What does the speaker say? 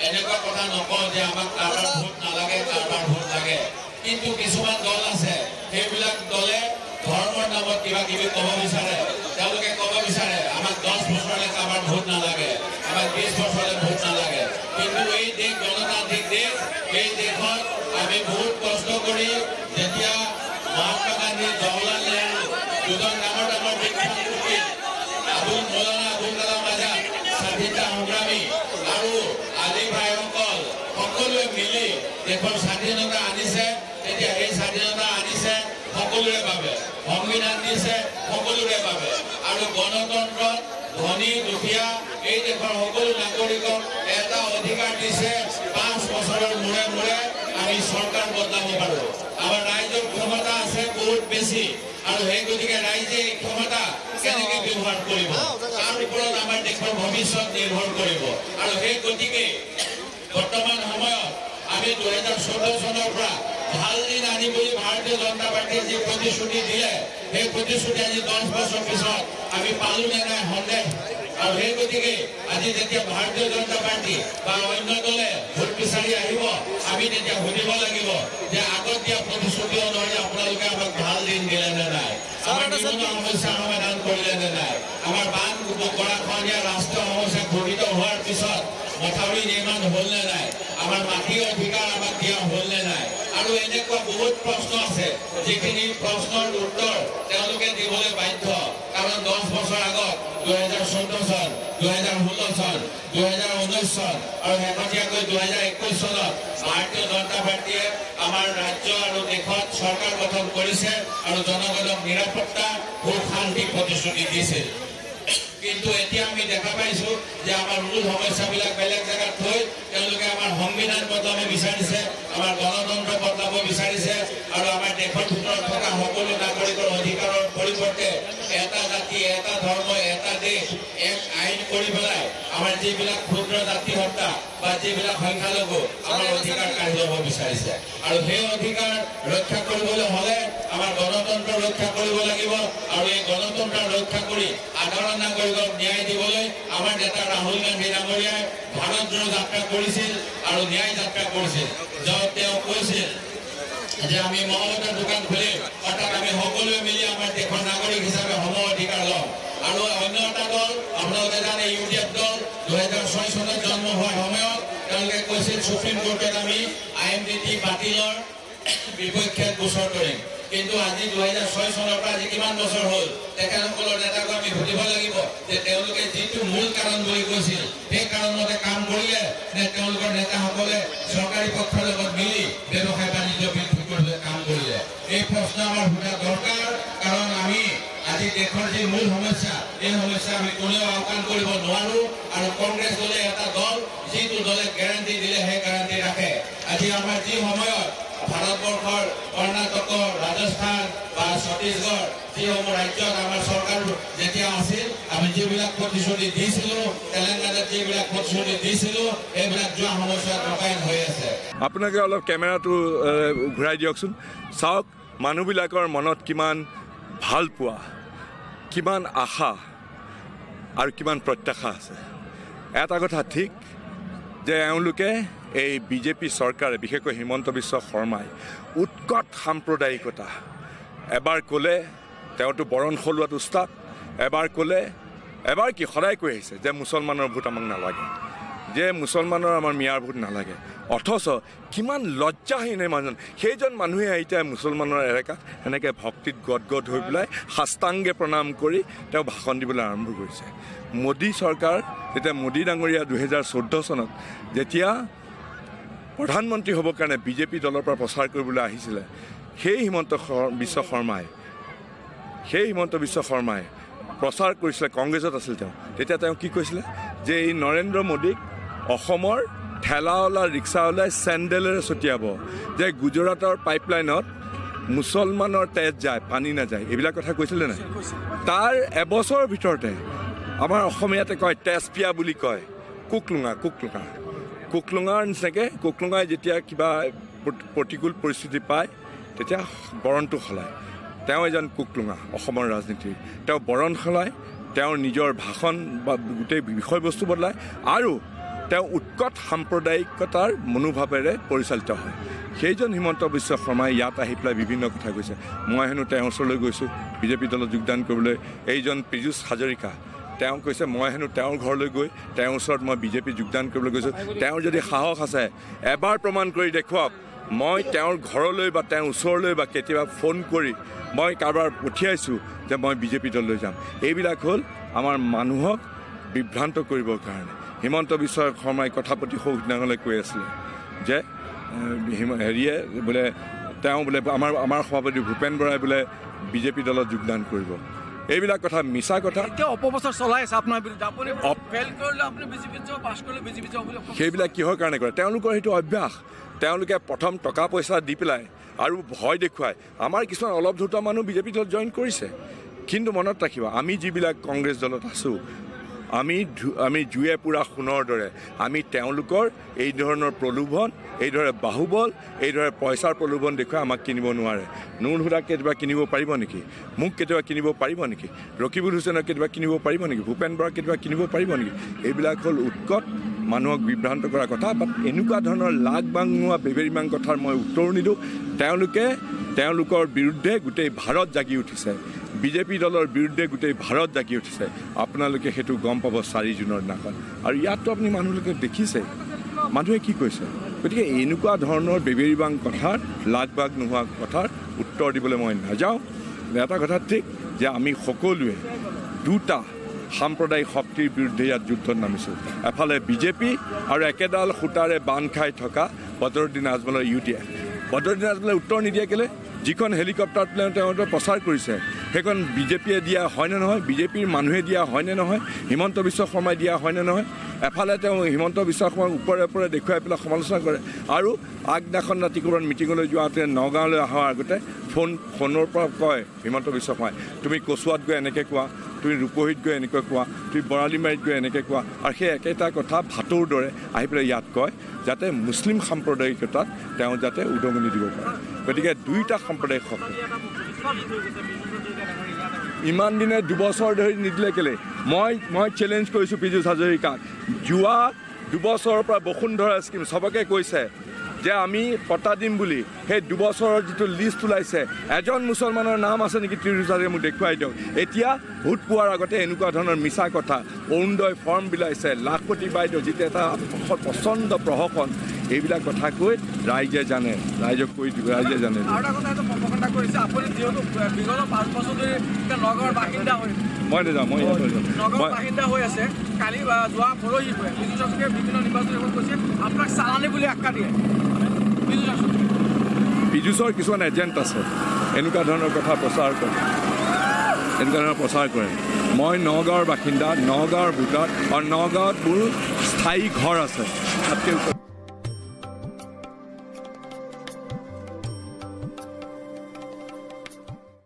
এনেকুৱা কথা নকওঁ যে আমাক কাৰোবাৰ ভোট নালাগে, কাৰোবাৰ ভোট লাগে। কিন্তু কিছুমান দল আছে, সেইবিলাক দলে ধৰ্মৰ নামত কিবা কিবি ক'ব বিচাৰে। তেওঁলোকে ক'ব বিচাৰে আমাক 10 বছৰলৈ কাৰোবাৰ ভোট নালাগে, আমাক 20 বছৰলৈ ভোট নালাগে। কিন্তু এই দেশ গণতান্ত্ৰিক দেশ, এই দেশত আমি বহুত কষ্ট কৰি যেতিয়া মহাত্মা গান্ধী, জৱাহৰলাল নেহৰু, দুজন ডাঙৰ ডাঙৰ বিখ্যাত ব্যক্তি, মৌলানা আবুল কালাম আজাদ, স্বাধীনতা সংগ্ৰামী আৰু আলি ভাইসকল সকলোৱে মিলি দেশৰ স্বাধীনতা আনিছে। তেতিয়া এই স্বাধীনতা আনিছে সকলোৰে বাবে, সংবিধান দিছে সকলোৰে বাবে। আৰু গণতন্ত্ৰত ধনী দুখীয়া এই দেশৰ সকলো নাগৰিকক এটা অধিকাৰ দিছে, 5 বছৰৰ মূৰে মূৰে আমি চৰকাৰ বদলাব পাৰোঁ। আমাৰ ৰাইজৰ ক্ষমতা আছে বহুত বেছি, আৰু সেই গতিকে ৰাইজে এই ক্ষমতা কেনেকৈ ব্যৱহাৰ কৰিব তাৰ ওপৰত আমাৰ দেশৰ ভৱিষ্যত নিৰ্ভৰ কৰিব। আৰু সেই গতিকে বৰ্তমান সময়ত আমি 2014 চনৰ পৰা ভাল দিন আনি বুলি ভাৰতীয় জনতা পাৰ্টীয়ে যি প্ৰতিশ্ৰুতি দিলে, সেই প্ৰতিশ্ৰুতি আজি 10 বছৰ পিছত আমি পালো নে নাই সন্দেহ। আৰু সেই গতিকে আজি যেতিয়া ভাৰতীয় জনতা পাৰ্টি বা অন্য দলে ভোট বিচাৰি আহিব, আমি তেতিয়া সুধিব লাগিব যে আগত দিয়া প্ৰতিশ্ৰুতি অনুসৰি আপোনালোকে আমাক ভাল দিন দিলে নে নাই, আমাৰ নিবনুৱা সমস্যা সমাধান কৰিলে নে নাই, আমাৰ বান গৰাখহনীয়া ৰাষ্ট্ৰীয় সমস্যা ঘটিত হোৱাৰ পিছত মথাউৰি নিৰ্মাণ হ'ল নে নাই, আমাৰ মাটিৰ অধিকাৰ আমাক দিয়া হ'ল নে নাই। আৰু এনেকুৱা বহুত প্ৰশ্ন আছে, যিখিনি প্ৰশ্নৰ উত্তৰ তেওঁলোকে দিবলৈ বাধ্য। কাৰণ 10 বছৰ আগত 2014 চন, 2016 চন, 2019 চন আৰু শেহতীয়াকৈ 2021 চনত ভাৰতীয় জনতা পাৰ্টীয়ে আমাৰ ৰাজ্য আৰু দেশত চৰকাৰ গঠন কৰিছে আৰু জনগণক নিৰাপত্তা ও শান্তি প্ৰতিশ্ৰুতি দিছিল। কিন্তু এতিয়া আমি দেখা পাইছো যে আমাৰ মূল সমস্যাবিলাক বেলেগ জেগাত থৈ তেওঁলোকে আমাৰ সংবিধান বদলাব বিচাৰিছে, আমাৰ গণতন্ত্ৰ বদলাব বিচাৰিছে, আৰু আমাৰ দেশৰ ভিতৰত থকা সকলো নাগৰিকৰ অধিকাৰৰ পৰিৱৰ্তে এটা জাতি, এটা ধৰ্ম, এটা দেশ, এক আইন কৰি পেলাই আমাৰ যিবিলাক ক্ষুদ্ৰ জাতি হত্যা বা যিবিলাক সংখ্যালঘু আমাৰ অধিকাৰ কাঢ়ি ল'ব বিচাৰিছে। আৰু সেই অধিকাৰ ৰক্ষা কৰিবলৈ হ'লে আমাৰ গণতন্ত্ৰ ৰক্ষা কৰিব লাগিব। আৰু এই গণতন্ত্ৰ ৰক্ষা কৰি সাধাৰণ নাগৰিকক ন্যায় দিবলৈ আমাৰ নেতা ৰাহুল গান্ধী ডাঙৰীয়াই ভাৰত জোড়ো যাত্ৰা কৰিছিল আৰু ন্যায় যাত্ৰা কৰিছিল। য'ত তেওঁ কৈছিল যে আমি মহমতৰ দোকান খুলিম, অৰ্থাৎ আমি সকলোৱে মিলি আমাৰ দেশৰ নাগৰিক হিচাপে সম অধিকাৰ ল'ম। আৰু অন্য এটা দল আপোনালোকে জানে, UDF দল 2006 চনত জন্ম হোৱাৰ সময়ত তেওঁলোকে কৈছিল সুপ্ৰিম কোৰ্টত আমি IMDT বাতিলৰ বিপক্ষে গোচৰ কৰিম। কিন্তু আজি 2006 চনৰ পৰা আজি কিমান বছৰ হ'ল, তেখেতসকলৰ নেতাক আমি সুধিব লাগিব যে তেওঁলোকে যিটো মূল কাৰণ বুলি কৈছিল সেই কাৰণমতে কাম কৰিলে নে তেওঁলোকৰ নেতাসকলে চৰকাৰী পক্ষৰ লগত মিলি ব্যৱসায় বাণিজ্য বৃদ্ধি কৰিবলৈ কাম কৰিলে। এই প্ৰশ্ন আমাৰ সোধা দৰকাৰ, কাৰণ আমি আজি দেশৰ যি মূল সমস্যা, এই সমস্যা আমি কোনেও আওকাণ কৰিব নোৱাৰো। আৰু কংগ্ৰেছ দলে এটা দল, যিটো দলে গেৰাণ্টি দিলে সেই গেৰাণ্টি ৰাখে। আজি আমাৰ যি সময়ত ভাৰতবৰ্ষৰ কৰ্ণাটক, ৰাজস্থান বা ছত্তীশগড় যিসমূহ ৰাজ্যত আমাৰ চৰকাৰ যেতিয়া আছিল, আমি যিবিলাক প্ৰতিশ্ৰুতি দিছিলোঁ, তেলেংগানাত যিবিলাক প্ৰতিশ্ৰুতি দিছিলোঁ, এইবিলাক যোৱা সময়ছোৱাত ৰূপায়ণ হৈ আছে। আপোনালোকে অলপ কেমেৰাটো ঘূৰাই দিয়কচোন। চাওক মানুহবিলাকৰ মনত কিমান ভাল পোৱা, কিমান আশা আৰু কিমান প্ৰত্যাশা আছে। এটা কথা ঠিক যে এওঁলোকে এই BJP চৰকাৰে, বিশেষকৈ হিমন্ত বিশ্ব শৰ্মাই উৎকট সাম্প্ৰদায়িকতা এবাৰ ক'লে তেওঁতো বৰণ সলোৱাত উস্তাদ, এবাৰ কি সদায় কৈ আহিছে যে মুছলমানৰ ভোট আমাক নালাগে, যে মুছলমানৰ আমাৰ মিয়াৰ ভোট নালাগে। অথচ কিমান লজ্জাহীন মানুহ, সেইজন মানুহে এতিয়া মুছলমানৰ এলেকাত এনেকৈ ভক্তিত গদগদ হৈ পেলাই সাষ্টাংগে প্ৰণাম কৰি তেওঁ ভাষণ দিবলৈ আৰম্ভ কৰিছে। মোদী চৰকাৰ, যেতিয়া মোদী ডাঙৰীয়া 2014 চনত যেতিয়া প্ৰধানমন্ত্ৰী হ'বৰ কাৰণে BJP দলৰ পৰা প্ৰচাৰ কৰিবলৈ আহিছিলে, সেই হিমন্ত বিশ্ব শৰ্মাই প্ৰচাৰ কৰিছিলে, কংগ্ৰেছত আছিল তেওঁ। তেতিয়া তেওঁ কি কৈছিলে যে এই নৰেন্দ্ৰ মোদীক অসমৰ ঠেলাৱালা ৰিক্সাৱালাই চেণ্ডেলেৰে ছটিয়াব, যে গুজৰাটৰ পাইপলাইনত মুছলমানৰ তেজ যায়, পানী নাযায়, এইবিলাক কথা কৈছিলে নাই। তাৰ এবছৰৰ ভিতৰতে আমাৰ অসমীয়াতে কয় তেজপিয়া বুলি কয়, কুকলুঙাৰ নিচিনাকৈ কুকলুঙাই যেতিয়া কিবা প্ৰতিকূল পৰিস্থিতি পায় তেতিয়া বৰণটো সলায়। তেওঁ এজন কুকলুঙা অসমৰ ৰাজনীতিৰ, তেওঁ বৰণ সলায়, তেওঁৰ নিজৰ ভাষণ বা গোটেই বিষয়বস্তু বদলায়। আৰু তেওঁ উৎকট সাম্প্ৰদায়িকতাৰ মনোভাৱেৰে পৰিচালিত হয়। সেইজন হিমন্ত বিশ্ব শৰ্মাই ইয়াত আহি পেলাই বিভিন্ন কথা কৈছে। মই হেনো তেওঁৰ ওচৰলৈ গৈছোঁ বিজেপি দলত যোগদান কৰিবলৈ। এইজন পীযুষ হাজৰিকা তেওঁ কৈছে মই হেনো তেওঁৰ ঘৰলৈ গৈ তেওঁৰ ওচৰত মই বিজেপি যোগদান কৰিবলৈ গৈছোঁ। তেওঁৰ যদি সাহস আছে এবাৰ প্ৰমাণ কৰি দেখুৱাওক। মই তেওঁৰ ঘৰলৈ বা তেওঁৰ ওচৰলৈ বা কেতিয়াবা ফোন কৰি মই কাৰোবাৰ পঠিয়াইছোঁ যে মই বিজেপি দললৈ যাম। এইবিলাক হ'ল আমাৰ মানুহক বিভ্ৰান্ত কৰিবৰ কাৰণে। হিমন্ত বিশ্ব শৰ্মাই কথা পাতি সৌদিনাখনলৈ কৈ আছিলে যে হেৰিয়ে বোলে তেওঁ বোলে আমাৰ সভাপতি ভূপেন বৰাই বোলে বিজেপি দলত যোগদান কৰিব। এইবিলাক কথা মিছা কথা। অপপ্ৰচাৰ চলাই আছে আপোনাৰ বিৰুদ্ধে। সেইবিলাক কিহৰ কাৰণে কৰে? তেওঁলোকৰ সেইটো অভ্যাস। তেওঁলোকে প্ৰথম টকা পইচা দি পেলাই আৰু ভয় দেখুৱাই আমাৰ কিছুমান অলপ ধুতা মানুহ বিজেপি দলত জইন কৰিছে। কিন্তু মনত ৰাখিব আমি যিবিলাক কংগ্ৰেছ দলত আছোঁ আমি জুয়ে পুৰা সোণৰ দৰে। আমি তেওঁলোকৰ এই ধৰণৰ প্ৰলোভন, এইদৰে বাহুবল, এইদৰে পইচাৰ প্ৰলোভন দেখুৱাই আমাক কিনিব নোৱাৰে। নুৰ হুদাক কেতিয়াবা কিনিব পাৰিব নেকি? মোক কেতিয়াবা কিনিব পাৰিব নেকি? ৰকিবুল হুছেইনক কেতিয়াবা কিনিব পাৰিব নেকি? ভূপেন বৰাক কেতিয়াবা কিনিব পাৰিব নেকি? এইবিলাক হ'ল উৎকট মানুহক বিভ্ৰান্ত কৰা কথা। বাট এনেকুৱা ধৰণৰ লাগ বাংনোৱা বেবেৰিমাং কথাৰ মই উত্তৰ নিদিওঁ। তেওঁলোকৰ বিৰুদ্ধে গোটেই ভাৰত জাগি উঠিছে। বিজেপি দলৰ বিৰুদ্ধে গোটেই ভাৰত জাগি উঠিছে। আপোনালোকে সেইটো গম পাব 4 জুনৰ দিনাখন। আৰু ইয়াততো আপুনি মানুহলোকে দেখিছে মানুহে কি কৈছে। গতিকে এনেকুৱা ধৰণৰ বেবেৰিবাং কথাৰ লাগ বাগ নোহোৱা কথাৰ উত্তৰ দিবলৈ মই নাযাওঁ। এটা কথা ঠিক যে আমি সকলোৱে দুটা সাম্প্ৰদায়িক শক্তিৰ বিৰুদ্ধে ইয়াত যুদ্ধত নামিছোঁ। এফালে বিজেপি আৰু একেডাল সূতাৰে বান্ধ খাই থকা বদৰুদ্দিন আজমলৰ UDF। বদৰুদ্দিন আজমলে উত্তৰ নিদিয়ে কেলে? যিখন হেলিকপ্টাৰত তেওঁলোকে প্ৰচাৰ কৰিছে সেইখন বিজেপিয়ে দিয়া হয়নে নহয়? বিজেপিৰ মানুহে দিয়া হয়নে নহয়? হিমন্ত বিশ্ব শৰ্মাই দিয়া হয়নে নহয়? এফালে তেওঁ হিমন্ত বিশ্ব শৰ্মাক ওপৰে দেখুৱাই পেলাই সমালোচনা কৰে আৰু আগদিনাখন ৰাতি ক'ৰবাত মিটিঙলৈ যোৱাতে নগাঁৱলৈ অহাৰ আগতে ফোনৰ পৰা কয় হিমন্ত বিশ্ব শৰ্মাই তুমি কচুৱাত গৈ এনেকৈ কোৱা, তুমি ৰূপহীত গৈ এনেকৈ কোৱা, তুমি বৰালিমাৰীত গৈ এনেকৈ কোৱা। আৰু সেই একেটা কথা ভাটৌৰ দৰে আহি পেলাই ইয়াত কয় যাতে মুছলিম সাম্প্ৰদায়িকতাত তেওঁ যাতে উদগনি দিব পাৰে। গতিকে দুইটা সাম্প্ৰদায়িক শক্তি ইমান দিনে 2 বছৰ ধৰি নিদিলে কেলে? মই চেলেঞ্জ কৰিছোঁ পীযুষ হাজৰিকাক। যোৱা 2 বছৰৰ পৰা বসুন্ধৰা স্কিম চবকে কৈছে যে আমি পতা দিম বুলি। সেই 2 বছৰৰ যিটো লিষ্ট ওলাইছে এজন মুছলমানৰ নাম আছে নেকি? তিৰুচাৰে মোক দেখুৱাই দিয়ক। এতিয়া ভোট পোৱাৰ আগতে এনেকুৱা ধৰণৰ মিছা কথা অৰুণোদয় ফৰ্ম বিলাইছে, লাখপতি বাইদেউ যিটো এটা প্ৰচণ্ড প্ৰহসন, এইবিলাক কথা কৈ ৰাইজে জানে, ৰাইজক কৈ দিব, ৰাইজে জানে। মই নাযাওঁ, মই বাসিন্দা হৈ আছে। কালি যোৱা পৰহি বিভিন্ন নিৰ্বাচনী কৈছে আপোনাক চালানী বুলি আখ্যা দিয়ে। পীযুষৰ কিছুমান এজেণ্ট আছে এনেকুৱা ধৰণৰ কথা প্ৰচাৰ কৰে। মই নগাঁৱৰ বাসিন্দা, নগাঁৱৰ ভোটাৰ আৰু নগাঁৱত মোৰ স্থায়ী ঘৰ আছে। তাতকৈ